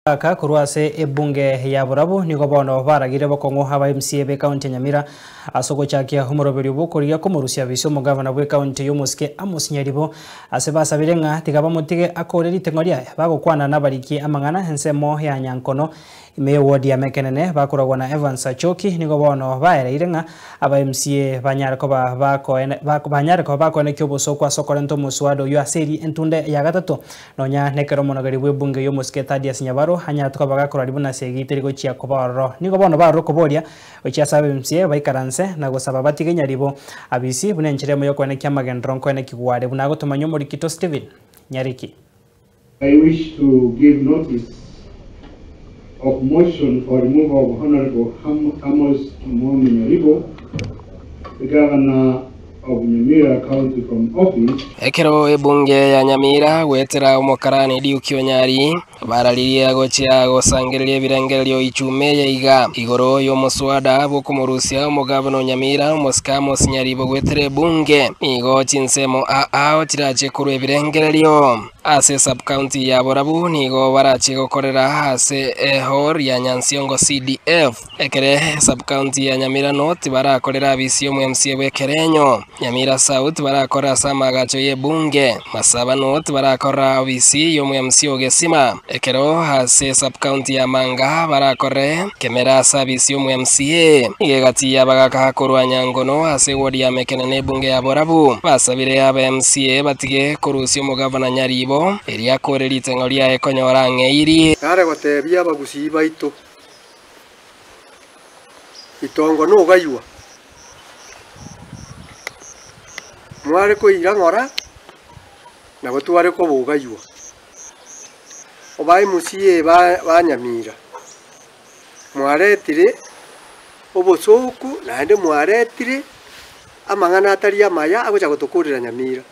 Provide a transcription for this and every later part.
Aka kuruase ebunge ya Burabu niko bono baragire bokongo haba MCA be county Nyamira asoko chakia humoroberi bukuriya kumurusia biso mugavana bwe county yomuske Amos Nyaribo asebasa birenga tigaba mutige akoreri tengoria bagokwana nabariki amangana ensemo ya Nyankono ime ward ya Mekenene bakuragwa na Evans Achoki niko bono baere irenga aba MCA banyarako bako ne kyoboso kwa sokorento muswado yo aseri entunde ya gatatu nonya nekero monogari bwe bunge yomuske Thaddeus Nyabaro hanya tukabaga koraribuna segiteri go chia kobaro niko bono baro koboria ocha sabe MCA baikaranse na gosaba batige Nyaribo abisi bunenchiremo yo kwene kyamagendron kwene kigware bunago tumanyo muri Kito Steven Nyariki. I wish to give notice of motion for removal of Honorable Amos Nyaribo, the Governor of Nyamira County from office. Ekero ebunge ya Nyamira wetera umukarani Diukio Nyari barariria gochia gosangereria birengererio ichume ya iga igoro yo muswada bukumurusia umugabano Nyamira Amos Nyaribo wetere bunge igo chinsemo tirache kuru birengererio ase sub county ya Burabu nigo barache gokorera ase hor ya Nyansiongo CDF ekere sub county ya Nyamira North barakorera bisio mu MCA wekerenyo Nyamira South barakora samagacho ye bunge Masaba North barakora obisi yo mu MCA Ogesima ekero ase sub county ya Manga barakore Kemera service yo mu MCA igegati yabagaka korwa Nyangono ase ward ya Mekenene bunge ya Burabu basabire aba MCA batige korusio mu Governor Nyaribo eria koreri tengoria ekonyora ngeiri are gotebia bagusi baitu itongo no gayua mware ko irangora na gotware ko bugayua obai MCA ba Nyamira mwaretire obosoku naende mwaretire amangana atari amaya agocha gotokurira Nyamira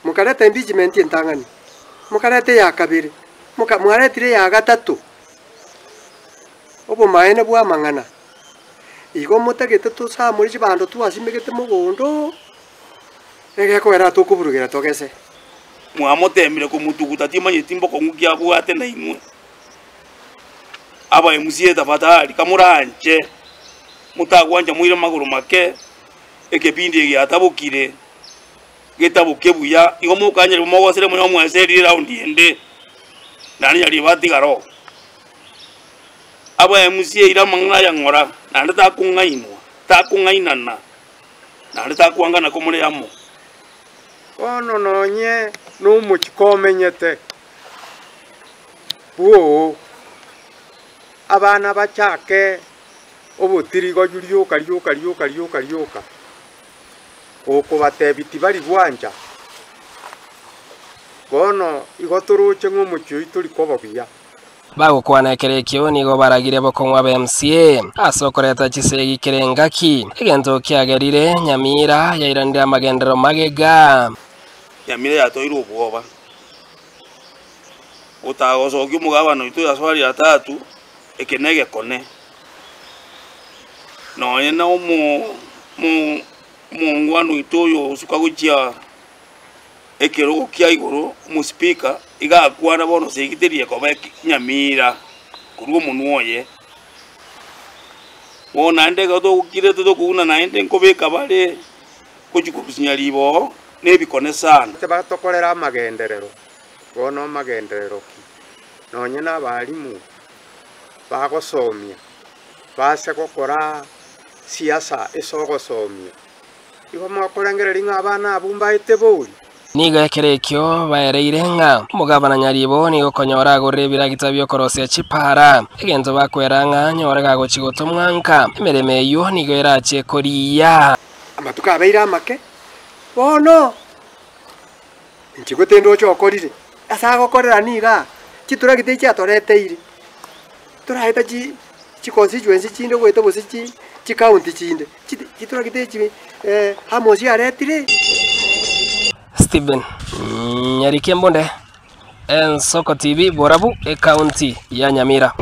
mukareta impeachment entangani mukarete ya kabiri mwaretire ya gatatu obo maene bwa mangana igo mutegete tusa muri chibando tuasimegete mugondo egeko era tukuburugera togese mwamotemire ko mutuguta timanye timbo ko ngukia bwate na imwe aba MCA tafatari kamuranje mutagwanja mwire maguru make ekepindi ya tabukire getabuke buya igo mukanye mugo sere munyo mweseri round ende nani yali batigaro aba MCA ira mangana ya ngora nande takungainana nande takuangana ko muri yamo ono nonye no mukikomenyete buo abana bachake obutirigo ryuka oko batebiti bari gwanja bono igoturuche ng'umucyo ituri kobobia bagukwana ekerekio nigo baragire bokongwa ba MCA asokoreta chisegi kerengaki egento kiagerire Nyamira yairandira magendero magega Nyamira yatoirwo bwoba utagosoki mugabano itu yaswali ya tatu ekenege kone no yena mungwano itoyo sukaguchia ekero kia igoro mu speaker iga kwana bono segiterie ko ba Nyamira kurwo munuoye wona ndega to kire to kuna naende nkobeka bale kuchikurusinya libo nebikone sana batokorera amagenderero bono magenderero nonye n'abarimu bagosomia base gukora siasa isogosomia igo mwakorangerera inga abana abumbaite buri niga ekerekio baereire nga mugabana Nyaribo nigo konyora gorebira gitabyo korosia chipara egento bakweranga nyorega gochigoto mwanka emereme yo nigo erache koriya amatuka abeira make bono nchigotendo chokorire asa gokorera niga chitura gite cyatoreteire turahita chi constituency chinde gwete bosi chi county chinde chitura gite Amos yaretire Steven Nyariki Mbonde Ensoko TV Burabu county ya Nyamira.